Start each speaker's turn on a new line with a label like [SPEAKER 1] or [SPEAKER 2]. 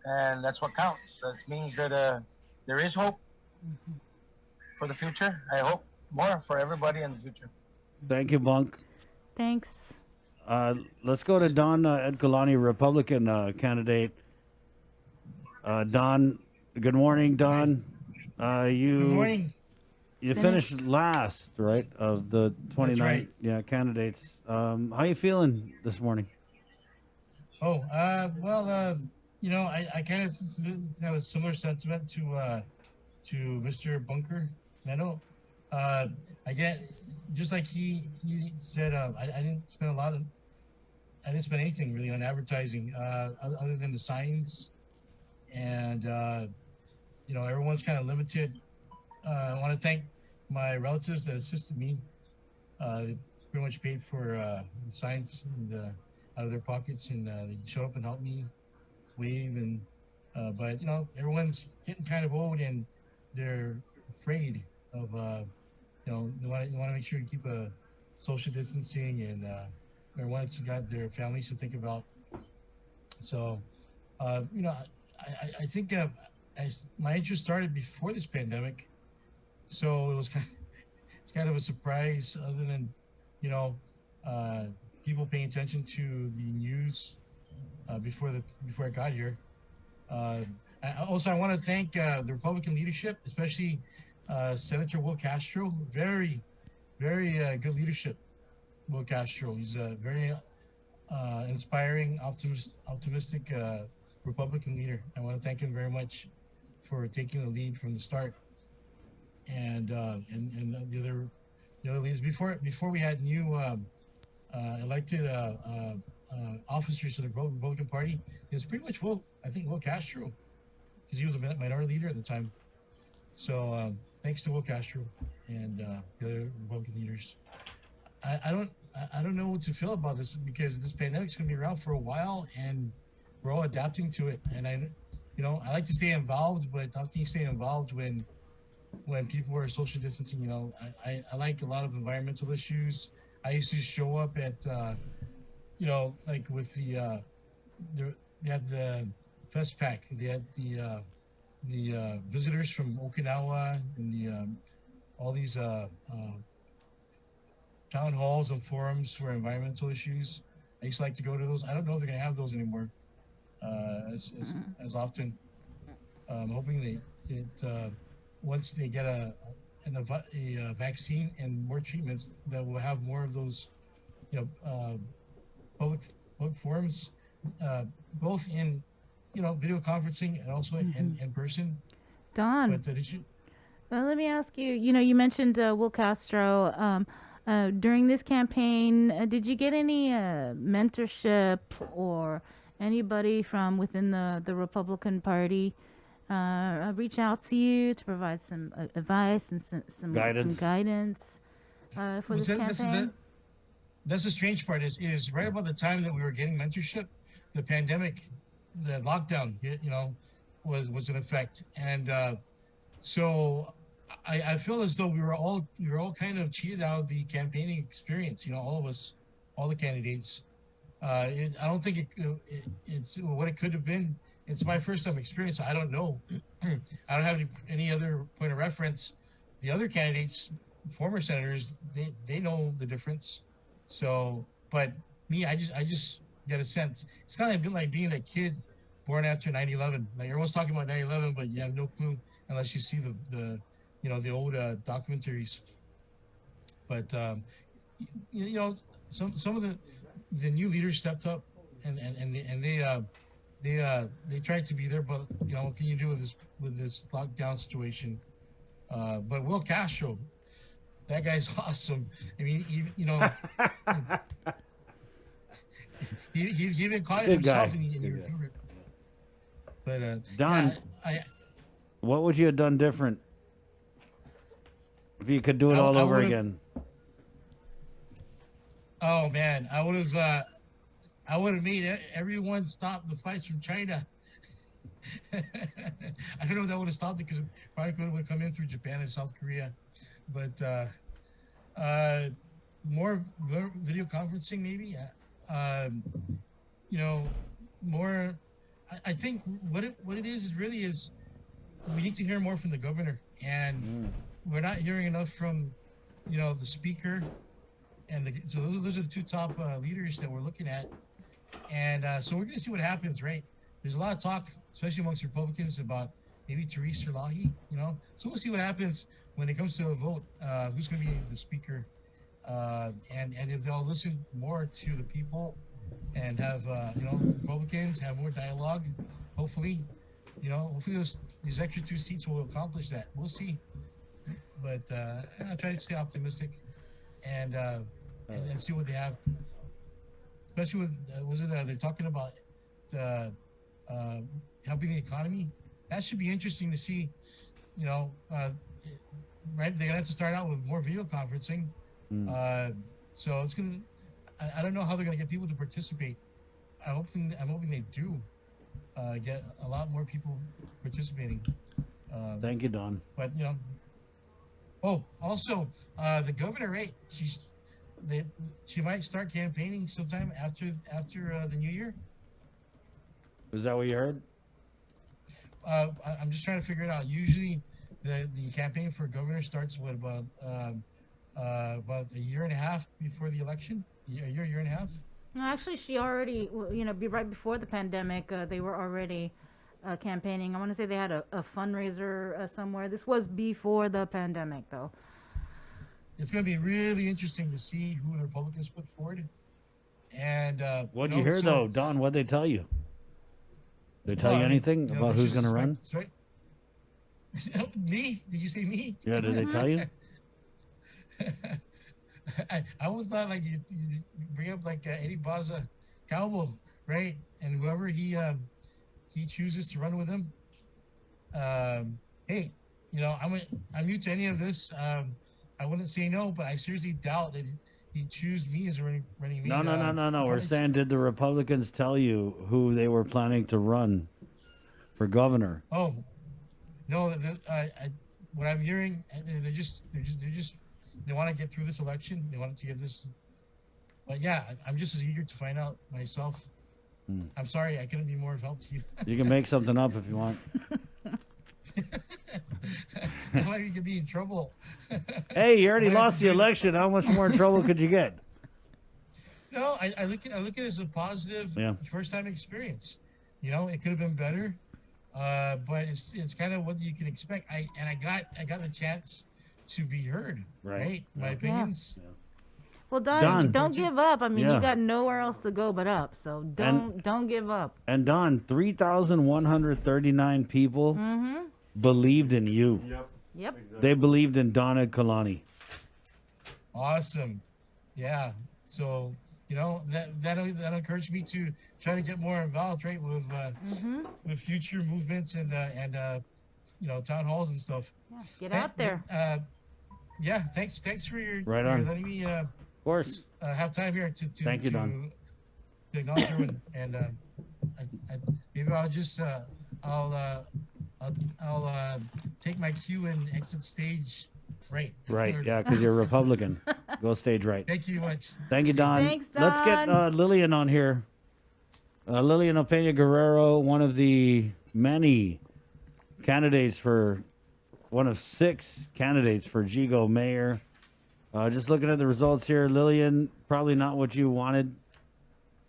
[SPEAKER 1] and that's what counts. That means that there is hope for the future. I hope more for everybody in the future.
[SPEAKER 2] Thank you, Bunk.
[SPEAKER 3] Thanks.
[SPEAKER 2] Let's go to Don Edquilane, Republican candidate. Don, good morning,
[SPEAKER 4] Hi.
[SPEAKER 2] Don.
[SPEAKER 4] Good
[SPEAKER 2] You
[SPEAKER 4] morning.
[SPEAKER 2] finished last, right, of the
[SPEAKER 4] That's
[SPEAKER 2] 29
[SPEAKER 4] right.
[SPEAKER 2] candidates. How you feeling this morning?
[SPEAKER 4] Oh, well, I kind of have a similar sentiment to Mr. Bunker Meno. Uh, I get just like he said. I didn't spend I didn't spend anything really on advertising, other than the signs, and everyone's kind of limited. I want to thank my relatives that assisted me. They pretty much paid for the signs out of their pockets, and they showed up and helped me wave. And but everyone's getting kind of old, and they're afraid of they want to make sure you keep a social distancing, and everyone's got their families to think about. So I think my interest started before this pandemic, so it was it's kind of a surprise, other than you know uh, people paying attention to the news before I got here. Uh, I want to thank the Republican leadership, especially Senator Will Castro. Very, very good leadership. Will Castro. He's a very inspiring, optimistic Republican leader. I want to thank him very much for taking the lead from the start, and the other leaders before we had new elected officers to the Republican Party. It was pretty much Will Castro, because he was a minority leader at the time. So thanks to Will Castro and the other Republican leaders. I don't know what to feel about this, because this pandemic's going to be around for a while, and we're all adapting to it. And I like to stay involved, but how can you stay involved when people are social distancing? I like a lot of environmental issues. I used to show up at like with they had the Fest Pack. They had the visitors from Okinawa, and all these town halls and forums for environmental issues. I used to like to go to those. I don't know if they're going to have those anymore as often. I'm hoping that once they get a vaccine and more treatments, that we'll have more of those, public forums, both in video conferencing and also in person.
[SPEAKER 3] Don,
[SPEAKER 4] But did you?
[SPEAKER 3] let me ask you. You mentioned Will Castro. During this campaign, did you get any mentorship or anybody from within the Republican Party reach out to you to provide some advice and some guidance for this campaign?
[SPEAKER 4] That's the strange part, is right about the time that we were getting mentorship, the pandemic, the lockdown, was in effect. And so I feel as though we were all kind of cheated out of the campaigning experience. All of us, all the candidates. I don't think it's what it could have been. It's my first time experience. So I don't know. I don't have any other point of reference. The other candidates, former senators, they know the difference. So, but me, I just get a sense. It's kind of a bit like being a kid born after 9/11. Like, everyone's talking about 9/11, but you have no clue unless you see the old documentaries. But some of the new leaders stepped up, and they tried to be there. But what can you do with this lockdown situation? But Will Castro, that guy's awesome. I mean, he even caught it himself, and he recovered. But
[SPEAKER 2] Don, what would you have done different if you could do it all over again?
[SPEAKER 4] Oh man, I would have made everyone stop the flights from China. I don't know if that would have stopped it, because it probably would have come in through Japan and South Korea. But more video conferencing, maybe. More. I think what it is really is we need to hear more from the governor, and we're not hearing enough from, the speaker, and so those are the two top leaders that we're looking at, and so we're gonna see what happens, right? There's a lot of talk, especially amongst Republicans, about maybe Theresa Lahi, So we'll see what happens when it comes to a vote. Who's gonna be the speaker, and if they'll listen more to the people, and have Republicans have more dialogue, hopefully. Hopefully these extra 2 seats will accomplish that. We'll see. But I'll try to stay optimistic and see what they have. Especially with, they're talking about helping the economy. That should be interesting to see, right? They're going to have to start out with more video conferencing. So it's going to, I don't know how they're going to get people to participate. I'm hoping they do. Get a lot more people participating.
[SPEAKER 2] Thank you, Don.
[SPEAKER 4] But also the governor, right? She might start campaigning sometime after the new year.
[SPEAKER 2] Is that what you heard?
[SPEAKER 4] I'm just trying to figure it out. Usually, the campaign for governor starts about a year and a half before the election. A year and a half.
[SPEAKER 3] No, actually, she already, right before the pandemic, they were already campaigning. I want to say they had a fundraiser somewhere. This was before the pandemic, though.
[SPEAKER 4] It's going to be really interesting to see who the Republicans put forward. And
[SPEAKER 2] what'd you hear, though, Don? What'd they tell you? They tell you anything about who's going to run?
[SPEAKER 4] Right? Me? Did you say me?
[SPEAKER 2] Yeah, did they tell you?
[SPEAKER 4] I always thought like you bring up like Eddie Baza Calvo, right? And whoever he chooses to run with him. Hey, I'm new to any of this. I wouldn't say no, but I seriously doubt that he'd choose me as running mate.
[SPEAKER 2] No. We're saying, did the Republicans tell you who they were planning to run for governor?
[SPEAKER 4] Oh, no. What I'm hearing, they're just. They want to get through this election. They want to get this. But yeah, I'm just as eager to find out myself. I'm sorry, I couldn't be more of help to you.
[SPEAKER 2] You can make something up if you want.
[SPEAKER 4] I might be in trouble.
[SPEAKER 2] Hey, you already lost the election. How much more in trouble could you get?
[SPEAKER 4] No, I look at it as a positive first time experience. It could have been better, but it's kind of what you can expect. I got the chance to be heard, right? My opinions.
[SPEAKER 3] Yeah. Well, Don, don't give up. I mean, you got nowhere else to go but up. So don't give up.
[SPEAKER 2] And Don, 3,139 people believed in you.
[SPEAKER 3] Yep.
[SPEAKER 2] Exactly. They believed in Don Edquilane.
[SPEAKER 4] Awesome. Yeah. So that encouraged me to try to get more involved, right, with future movements and town halls and stuff.
[SPEAKER 3] Yeah, get out there.
[SPEAKER 4] Yeah, thanks for your letting me
[SPEAKER 2] of course
[SPEAKER 4] have time here to
[SPEAKER 2] thank you, Don.
[SPEAKER 4] To acknowledge you and maybe I'll just I'll take my cue and exit stage right.
[SPEAKER 2] Right, yeah, because you're a Republican. Go stage right.
[SPEAKER 4] Thank you much.
[SPEAKER 2] Thank you, Don.
[SPEAKER 3] Thanks, Don.
[SPEAKER 2] Let's get Lillian on here. Lillian Opeña Guerrero, one of the many candidates for one of 6 candidates for Gigo mayor. Just looking at the results here, Lillian, probably not what you wanted.